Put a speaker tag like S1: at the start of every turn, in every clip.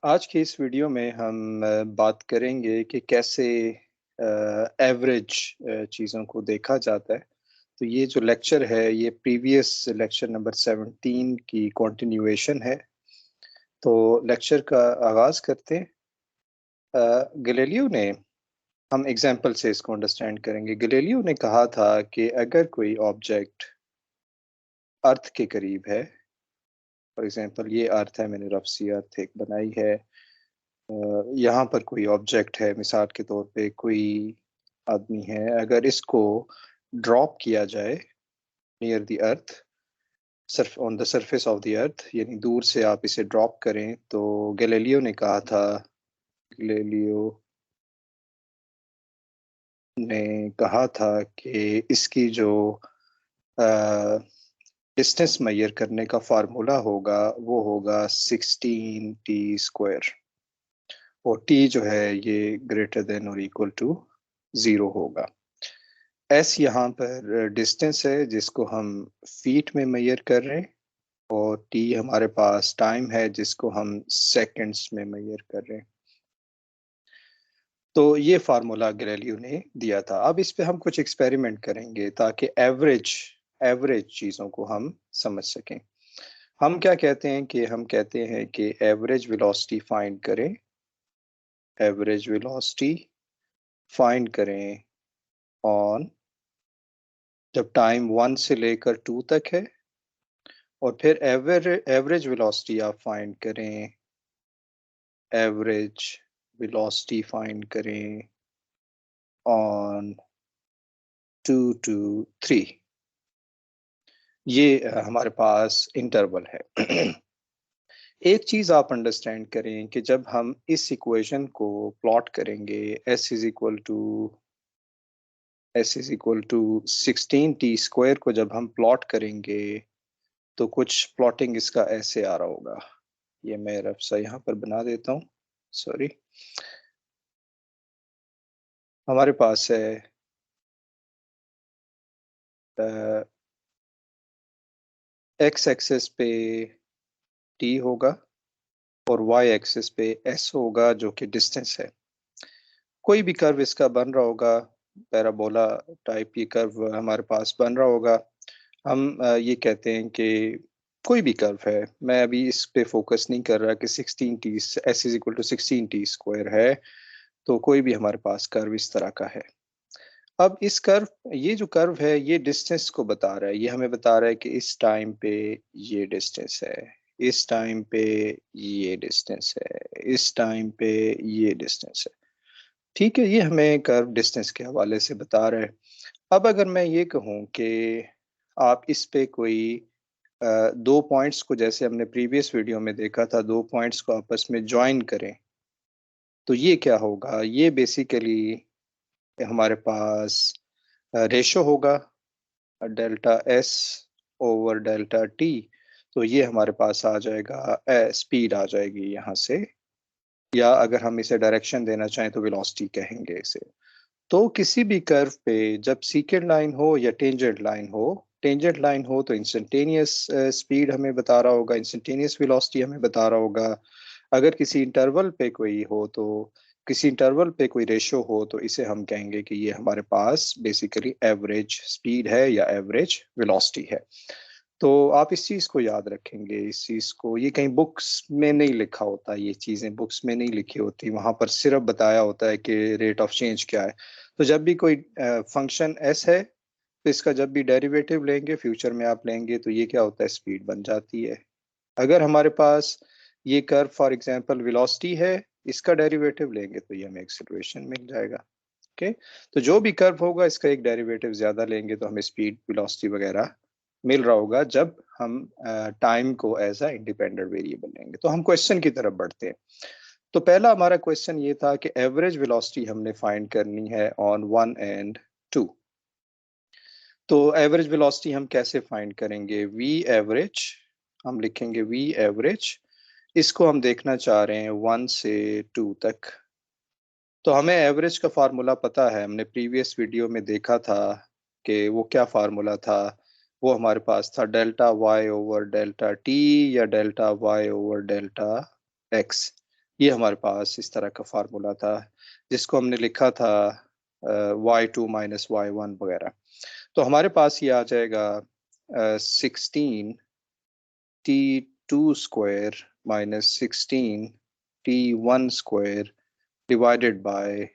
S1: आज की इस वीडियो में हम बात करेंगे कि कैसे एवरेज चीज़ों को देखा जाता है। तो ये जो लेक्चर है ये प्रीवियस लेक्चर नंबर 17 की कंटिन्यूएशन है। तो लेक्चर का आगाज़ करते हैं। गैलीलियो ने हम एग्जांपल से इसको अंडरस्टैंड करेंगे। गैलीलियो ने कहा था कि अगर कोई ऑब्जेक्ट अर्थ के करीब है, फॉर एग्जांपल ये अर्थ है, मैंने रफ सी अर्थ एक बनाई है। यहाँ पर कोई ऑब्जेक्ट है, मिसाल के तौर पे कोई आदमी है, अगर इसको ड्रॉप किया जाए near the earth, Surf on the surface of the earth, यानी दूर से आप इसे ड्रॉप करें, तो गैलीलियो ने कहा था, गैलीलियो ने कहा था कि इसकी जो डिस्टेंस मेजर करने का फार्मूला होगा वो होगा 16t² और t जो है ये ग्रेटर देन और इक्वल टू 0 होगा। एस यहाँ पर डिस्टेंस है जिसको हम फीट में मेजर कर रहे हैं, और टी हमारे पास टाइम है जिसको हम सेकंड्स में मेजर कर रहे हैं। तो ये फार्मूला गैलीलियो ने दिया था। अब इस पे हम कुछ एक्सपेरिमेंट करेंगे ताकि एवरेज एवरेज चीज़ों को हम समझ सकें। हम क्या कहते हैं कि हम कहते हैं कि एवरेज वेलोसिटी फाइंड करें, एवरेज वेलोसिटी फाइंड करें ऑन, जब टाइम 1 से लेकर 2 तक है, और फिर एवरेज वेलोसिटी आप फाइंड करें, एवरेज वेलोसिटी फाइंड करें ऑन 2 to 3। ये हमारे पास इंटरवल है। एक चीज आप अंडरस्टैंड करें कि जब हम इस इक्वेशन को प्लॉट करेंगे, s is equal to 16t² को जब हम प्लॉट करेंगे तो कुछ प्लॉटिंग इसका ऐसे आ रहा होगा। ये मैं रफ सा यहाँ पर बना देता हूँ, सॉरी। हमारे पास है एक्स एक्सिस पे t होगा और y एक्सिस पे s होगा जो कि डिस्टेंस है। कोई भी कर्व इसका बन रहा होगा, पैराबोला टाइप ये कर्व हमारे पास बन रहा होगा। हम ये कहते हैं कि कोई भी कर्व है, मैं अभी इस पे फोकस नहीं कर रहा कि 16t s=16t² है, तो कोई भी हमारे पास कर्व इस तरह का है। अब इस कर्व, ये जो कर्व है ये डिस्टेंस को बता रहा है, ये हमें बता रहा है कि इस टाइम पे ये डिस्टेंस है, इस टाइम पे ये डिस्टेंस है, इस टाइम पे ये डिस्टेंस है। ठीक है, ये हमें कर्व डिस्टेंस के हवाले से बता रहा है। अब अगर मैं ये कहूँ कि आप इस पे कोई दो पॉइंट्स को, जैसे हमने प्रीवियस वीडियो में देखा था, दो पॉइंट्स को आपस में ज्वाइन करें, तो ये क्या होगा? ये बेसिकली हमारे पास रेशो होगा, delta S over delta T. तो ये हमारे पास आ जाएगा, स्पीड आ जाएगी यहाँ से, या अगर हम इसे डायरेक्शन देना चाहें तो वेलोसिटी कहेंगे इसे। तो किसी भी कर्व पे जब सीकेंड लाइन हो या टेंजेंट लाइन हो, टेंजेंट लाइन हो तो इंस्टेंटेनियस स्पीड हमें बता रहा होगा, इंस्टेंटेनियस वेलोसिटी हमें बता रहा होगा। अगर किसी इंटरवल पे कोई हो, तो किसी इंटरवल पे कोई रेशो हो, तो इसे हम कहेंगे कि ये हमारे पास बेसिकली एवरेज स्पीड है या एवरेज वेलोसिटी है। तो आप इस चीज़ को याद रखेंगे, इस चीज़ को, ये कहीं बुक्स में नहीं लिखा होता, ये चीज़ें बुक्स में नहीं लिखी होती, वहाँ पर सिर्फ बताया होता है कि रेट ऑफ चेंज क्या है। तो जब भी कोई फंक्शन एस है, तो इसका जब भी डेरिवेटिव लेंगे, फ्यूचर में आप लेंगे, तो ये क्या होता है? स्पीड बन जाती है। अगर हमारे पास ये कर्व फॉर एग्जांपल वेलोसिटी है, इसका डेरिवेटिव लेंगे तो ये हमें एक्सेलरेशन मिल जाएगा। ओके, तो जो भी कर्व होगा इसका एक डेरिवेटिव ज्यादा लेंगे तो हमें स्पीड, वेलोसिटी वगैरह मिल रहा होगा, जब हम टाइम को एज अ इंडिपेंडेंट वेरिएबल लेंगे। तो हम क्वेश्चन की तरफ बढ़ते हैं। तो पहला हमारा क्वेश्चन ये था कि एवरेज वेलोसिटी हमने फाइंड करनी है ऑन 1 एंड 2। तो एवरेज वेलोसिटी हम कैसे फाइंड करेंगे? वी एवरेज, हम लिखेंगे वी एवरेज, इसको हम देखना चाह रहे हैं 1 से 2 तक। तो हमें एवरेज का फार्मूला पता है, हमने प्रीवियस वीडियो में देखा था कि वो क्या फार्मूला था। वो हमारे पास था delta Y over delta T या delta Y over delta X. ये हमारे पास इस तरह का फार्मूला था जिसको हमने लिखा था y2 माइनस y1 वगैरह। तो हमारे पास ये आ जाएगा 16 t2 square minus 16 t1 square divided by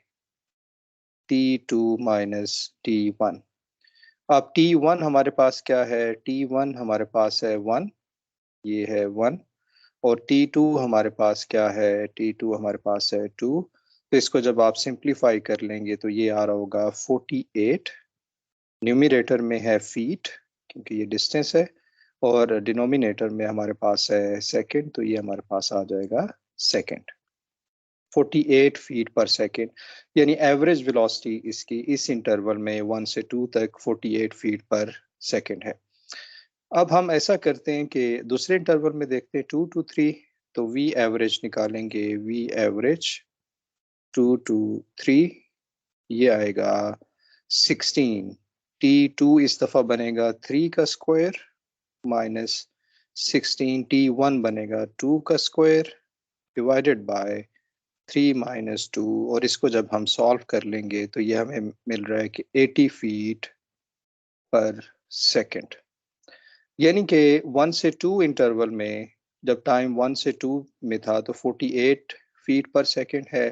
S1: t2 minus t1। अब t1 हमारे पास क्या है? t1 हमारे पास है 1, ये है 1। और T2 हमारे पास क्या है? T2 हमारे पास है 2। तो इसको जब आप सिंप्लीफाई कर लेंगे तो ये आ रहा होगा 48। न्यूमरेटर में है फीट क्योंकि ये डिस्टेंस है, और डिनोमिनेटर में हमारे पास है सेकंड, तो ये हमारे पास आ जाएगा सेकंड। 48 फीट पर सेकंड, यानी एवरेज वेलोसिटी इसकी इस इंटरवल में 1 से 2 तक 48 फीट पर सेकंड है। अब हम ऐसा करते हैं कि दूसरे इंटरवल में देखते हैं 2 to 3, तो वी एवरेज निकालेंगे। वी एवरेज 2 to 3 ये आएगा 16। T2 इस दफा बनेगा 3 का स्क्वायर माइनस 16 T1 बनेगा 2 का स्क्वायर डिवाइडेड बाय 3 माइनस 2। और इसको जब हम सॉल्व कर लेंगे तो ये हमें मिल रहा है कि 80 फीट पर सेकंड। यानी कि 1 से 2 इंटरवल में जब टाइम 1 से 2 में था तो 48 फीट पर सेकंड है।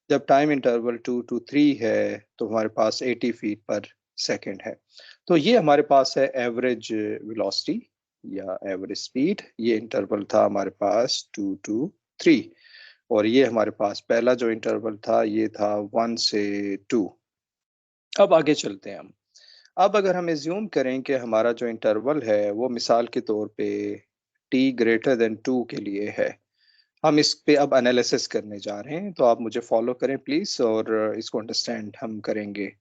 S1: जब टाइम इंटरवल 2 to 3 है तो हमारे पास 80 फीट पर सेकंड है। तो ये हमारे पास है एवरेज वेलोसिटी या एवरेज स्पीड। ये इंटरवल था हमारे पास 2 to 3, और ये हमारे पास पहला जो इंटरवल था ये था 1 से 2। अब आगे चलते हैं हम। अब अगर हम एज्यूम करें कि हमारा जो इंटरवल है वो मिसाल के तौर पे t ग्रेटर देन 2 के लिए है, हम इस पे अब एनालिसिस करने जा रहे हैं, तो आप मुझे फॉलो करें प्लीज और इसको अंडरस्टैंड हम करेंगे।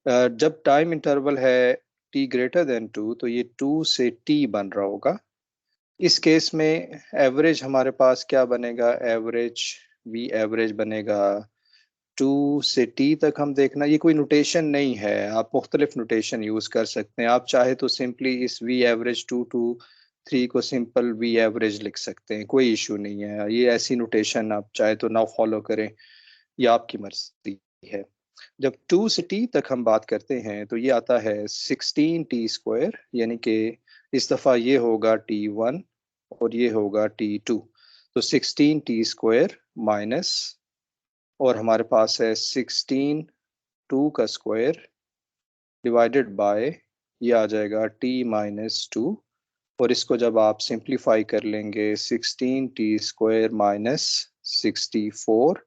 S1: जब टाइम इंटरवल है t ग्रेटर देन 2 तो ये 2 से t बन रहा होगा। इस केस में एवरेज हमारे पास क्या बनेगा? एवरेज वी एवरेज बनेगा 2 से टी तक। हम देखना, ये कोई नोटेशन नहीं है, आप मुख्तलिफ नोटेशन यूज कर सकते हैं। आप चाहे तो सिंपली इस वी एवरेज 2 to 3 को सिंपल वी एवरेज लिख सकते हैं, कोई इशू नहीं है। ये ऐसी नोटेशन आप चाहे तो ना फॉलो करें, ये आपकी मर्जी है। जब 2 से टी तक हम बात करते हैं तो ये आता है 16 टी स्क्वायर, यानी कि इस दफ़ा ये होगा T1 और ये होगा T2। तो 16 टी स्क्वायर माइनस, और हमारे पास है 16 2 का स्क्वायर डिवाइडेड बाय ये आ जाएगा t माइनस 2। और इसको जब आप सिंप्लीफाई कर लेंगे 16 T square minus 64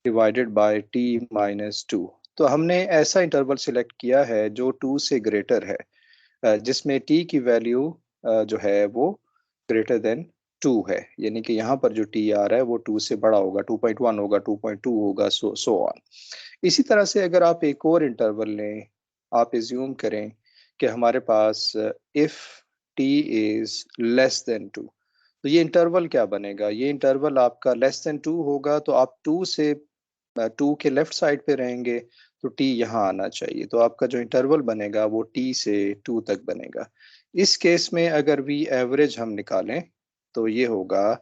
S1: divided by t minus 2। तो हमने ऐसा इंटरवल सिलेक्ट किया है जो 2 से ग्रेटर है, जिसमें t की वैल्यू जो है वो ग्रेटर देन 2 है। यानी कि यहाँ पर जो t आ रहा है वो 2 से बड़ा होगा, 2.1 होगा, 2.2 होगा, सो ऑन। इसी तरह से अगर आप एक और इंटरवल लें, आप एज्यूम करें कि हमारे पास if T is less than 2, तो ये इंटरवल क्या बनेगा? ये इंटरवल आपका लेस देन 2 होगा, तो आप 2 से 2 के लेफ्ट साइड पे रहेंगे तो टी यहाँ आना चाहिए। तो आपका जो इंटरवल बनेगा वो टी से 2 तक बनेगा। इस केस में अगर वी एवरेज हम निकालें तो ये होगा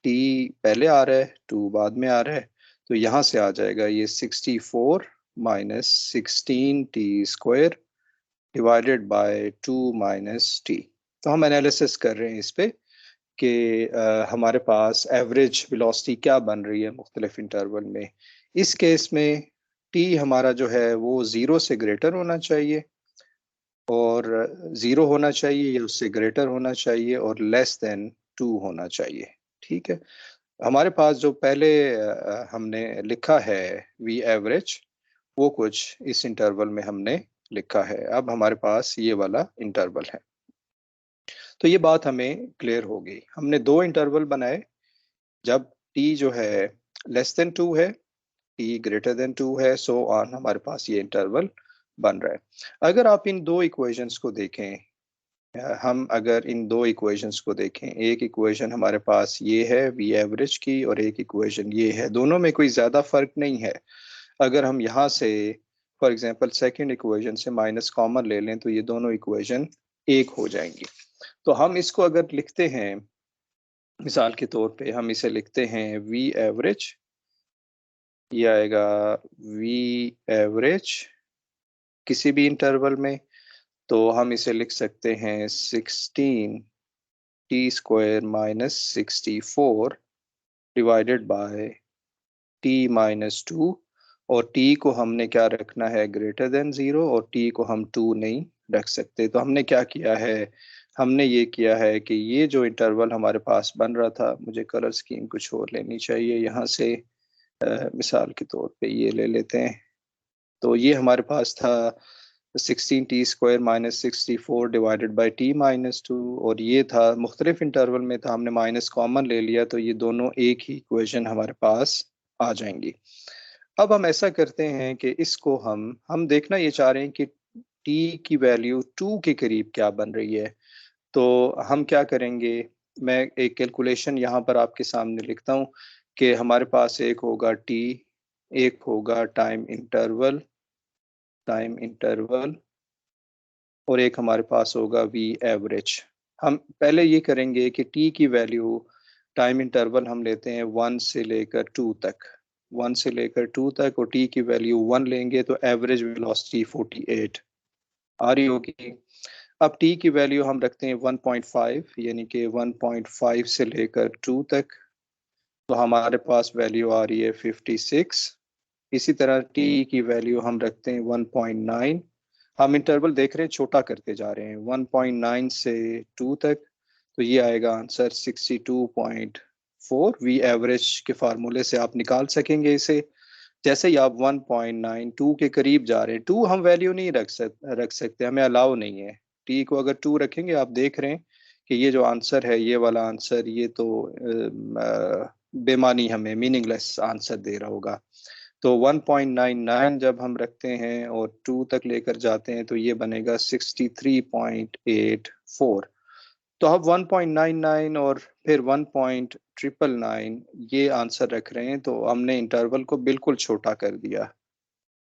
S1: टी पहले आ रहा है, 2 बाद में आ रहा है, तो यहाँ से आ जाएगा ये 64 minus 16 T square divided by 2 minus T. तो हम एनालिसिस कर रहे हैं इस पे कि हमारे पास एवरेज वेलोसिटी क्या बन रही है मुख्तलिफ इंटरवल में। इस केस में टी हमारा जो है वो 0 से ग्रेटर होना चाहिए, और 0 होना चाहिए या उससे ग्रेटर होना चाहिए, और लेस देन 2 होना चाहिए। ठीक है, हमारे पास जो पहले हमने लिखा है वी एवरेज, वो कुछ इस इंटरवल में हमने लिखा है। अब हमारे पास ये वाला इंटरवल है, तो ये बात हमें क्लियर हो गई। हमने दो इंटरवल बनाए, जब टी जो है लेस देन 2 है, टी ग्रेटर देन 2 है, सो ऑन हमारे पास ये इंटरवल बन रहा है। अगर आप इन दो इक्वेशंस को देखें, हम अगर इन दो इक्वेशंस को देखें, एक इक्वेशन हमारे पास ये है वी एवरेज की और एक इक्वेशन ये है, दोनों में कोई ज़्यादा फर्क नहीं है। अगर हम यहाँ से फॉर एग्जांपल सेकंड इक्वेशन से माइनस कॉमन ले लें तो ये दोनों इक्वेशन एक हो जाएंगी। तो हम इसको अगर लिखते हैं, मिसाल के तौर पे हम इसे लिखते हैं वी एवरेज ये आएगा वी एवरेज किसी भी इंटरवल में, तो हम इसे लिख सकते हैं 16 T square minus 64 divided by T minus 2। और टी को हमने क्या रखना है, ग्रेटर देन 0, और टी को हम 2 नहीं रख सकते। तो हमने क्या किया है, हमने ये किया है कि ये जो इंटरवल हमारे पास बन रहा था, मुझे कलर स्कीम कुछ और लेनी चाहिए यहाँ से, मिसाल के तौर पे ये ले लेते हैं। तो ये हमारे पास था 16 T square minus 64 divided by T minus 2, और ये था मुख्तलिफ इंटरवल में था, हमने माइनस कॉमन ले लिया, तो ये दोनों एक ही इक्वेशन हमारे पास आ जाएंगी। अब हम ऐसा करते हैं कि इसको हम देखना ये चाह रहे हैं कि टी की वैल्यू 2 के करीब क्या बन रही है। तो हम क्या करेंगे, मैं एक कैलकुलेशन यहाँ पर आपके सामने लिखता हूँ कि हमारे पास एक होगा टी, एक होगा टाइम इंटरवल, और एक हमारे पास होगा वी एवरेज। हम पहले ये करेंगे कि टी की वैल्यू, टाइम इंटरवल हम लेते हैं 1 से लेकर 2 तक, 1 से लेकर 2 तक, और टी की वैल्यू 1 लेंगे तो एवरेज वेलोसिटी 48 आ रही होगी। अब टी की वैल्यू हम रखते हैं 1.5, यानी कि 1.5 से लेकर 2 तक, तो हमारे पास वैल्यू आ रही है 56। इसी तरह टी की वैल्यू हम रखते हैं 1.9, हम इंटरवल देख रहे हैं छोटा करते जा रहे हैं, 1.9 से 2 तक, तो ये आएगा आंसर 62.4। वी एवरेज के फार्मूले से आप निकाल सकेंगे इसे। जैसे ही आप 1.92 के करीब जा रहे हैं, 2 हम वैल्यू नहीं रख सकते, हमें अलाउ नहीं है। टी को अगर 2 रखेंगे, आप देख रहे हैं कि ये जो आंसर है, ये वाला आंसर, ये तो बेमानी हमें मीनिंगलेस आंसर दे रहा होगा। तो 1.99 जब हम रखते हैं और 2 तक लेकर जाते हैं, तो ये बनेगा 63.84। तो अब 1.99 और फिर 1.999 ये आंसर रख रहे हैं, तो हमने इंटरवल को बिल्कुल छोटा कर दिया,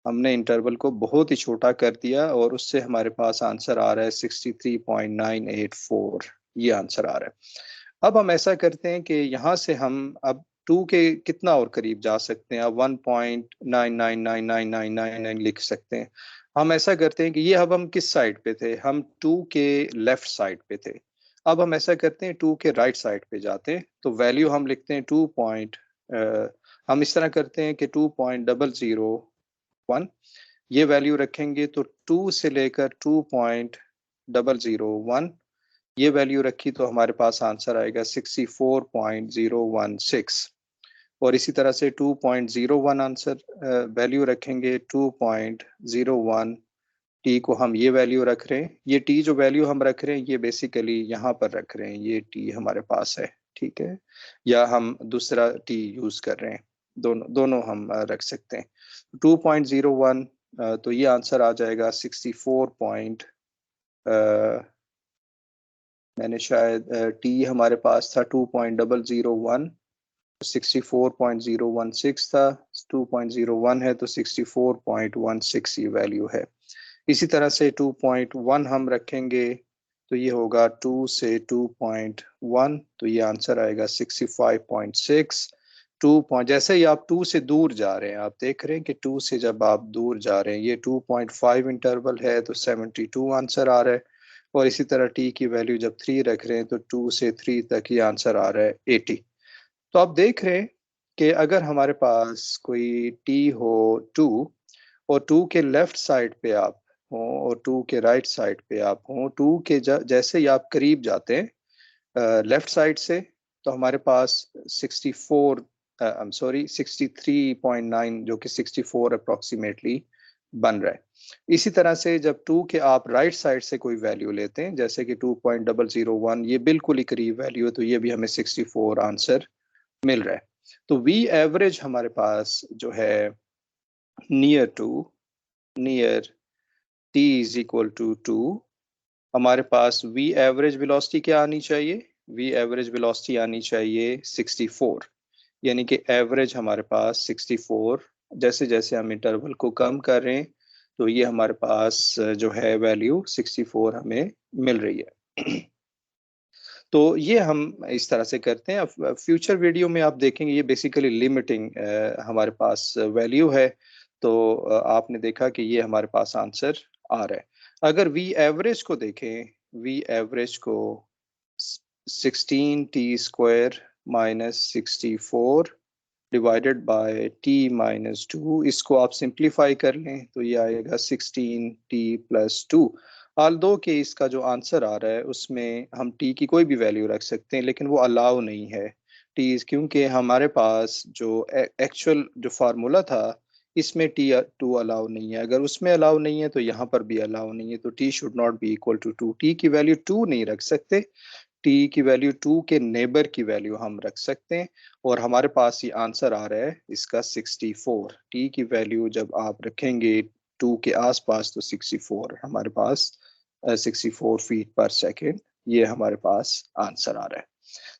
S1: हमने इंटरवल को बहुत ही छोटा कर दिया, और उससे हमारे पास आंसर आ रहा है 63.984, ये आंसर आ रहा है। अब हम ऐसा करते हैं कि यहाँ से हम अब 2 के कितना और करीब जा सकते हैं, अब 1.999999 लिख सकते हैं। हम ऐसा करते हैं कि ये, अब हम किस साइड पे थे, हम 2 के लेफ्ट साइड पे थे। अब हम ऐसा करते हैं 2 के राइट साइड पे जाते हैं, तो वैल्यू हम लिखते हैं 2 पॉइंट, हम इस तरह करते हैं कि 2.001 ये वैल्यू रखेंगे, तो 2 से लेकर 2.001 ये वैल्यू रखी, तो हमारे पास आंसर आएगा 64.016। और इसी तरह से 2.01 आंसर वैल्यू रखेंगे, 2.01 टी को हम ये वैल्यू रख रहे हैं, ये टी जो वैल्यू हम रख रहे हैं, ये बेसिकली यहाँ पर रख रहे हैं, ये टी हमारे पास है, ठीक है, या हम दूसरा टी यूज कर रहे हैं, दोनों दोनों हम रख सकते हैं। 2.01, तो ये आंसर आ जाएगा 64 मैंने शायद टी हमारे पास था 2.001, 64.016 था, 2.01 है तो 64.16 ये वैल्यू है। इसी तरह से 2.1 हम रखेंगे, तो ये होगा 2 से 2.1, तो ये आंसर आएगा 65.6। 2 पॉइंट, जैसे ही आप 2 से दूर जा रहे हैं, आप देख रहे हैं कि 2 से जब आप दूर जा रहे हैं, ये 2.5 इंटरवल है, तो 72 आंसर आ रहा है। और इसी तरह टी की वैल्यू जब 3 रख रहे हैं, तो 2 से 3 तक ये आंसर आ रहा है 80। तो आप देख रहे हैं कि अगर हमारे पास कोई टी हो 2, और 2 के लेफ्ट साइड पे आप हो और 2 के राइट साइड पे आप हो, 2 के जैसे ही आप करीब जाते हैं लेफ्ट साइड से, तो हमारे पास 64, आई एम सॉरी 63.9, जो कि 64 अप्रोक्सीमेटली बन रहा है। इसी तरह से जब 2 के आप राइट साइड से कोई वैल्यू लेते हैं, जैसे कि 2.001, ये बिल्कुल ही करीब वैल्यू है, तो ये भी हमें 64 आंसर मिल रहा है। तो वी एवरेज हमारे पास जो है near to, near T is equal to 2, हमारे पास वी एवरेज वेलोसिटी क्या आनी चाहिए, वी एवरेज वेलोसिटी आनी चाहिए 64, यानी कि एवरेज हमारे पास 64। जैसे जैसे हम इंटरवल को कम कर रहे हैं, तो ये हमारे पास जो है वैल्यू 64 हमें मिल रही है। तो ये हम इस तरह से करते हैं। अब फ्यूचर वीडियो में आप देखेंगे ये बेसिकली लिमिटिंग हमारे पास वैल्यू है। तो आपने देखा कि ये हमारे पास आंसर आ रहा है। अगर वी एवरेज को देखें, वी एवरेज को 16t² minus 64 divided by t minus 2, इसको आप सिंप्लीफाई कर लें तो ये आएगा 16t+2। ऑल दो के इसका जो आंसर आ रहा है उसमें हम t की कोई भी वैल्यू रख सकते हैं, लेकिन वो अलाउ नहीं है t, क्योंकि हमारे पास जो एक्चुअल जो फार्मूला था इसमें t2 अलाउ नहीं है। अगर उसमें अलाउ नहीं है तो यहाँ पर भी अलाउ नहीं है, तो t should not be equal to 2। t की वैल्यू 2 नहीं रख सकते, t की वैल्यू 2 के नेबर की वैल्यू हम रख सकते हैं। और हमारे पास ये आंसर आ रहा है इसका 64। t की वैल्यू जब आप रखेंगे 2 के आसपास तो 64 हमारे पास 64 फीट पर सेकेंड, ये हमारे पास आंसर आ रहा है।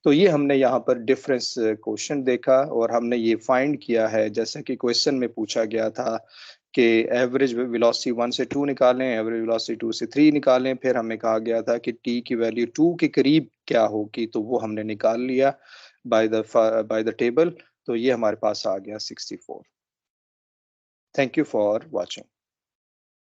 S1: तो ये हमने यहाँ पर डिफरेंस क्वेश्चन देखा और हमने ये फाइंड किया है, जैसा कि क्वेश्चन में पूछा गया था कि एवरेज वेलोसिटी 1 से 2 निकालें, एवरेज वेलोसिटी 2 से 3 निकालें। फिर हमें कहा गया था कि टी की वैल्यू 2 के करीब क्या होगी, तो वो हमने निकाल लिया बाय द टेबल। तो ये हमारे पास आ गया 64। Thank you for watching.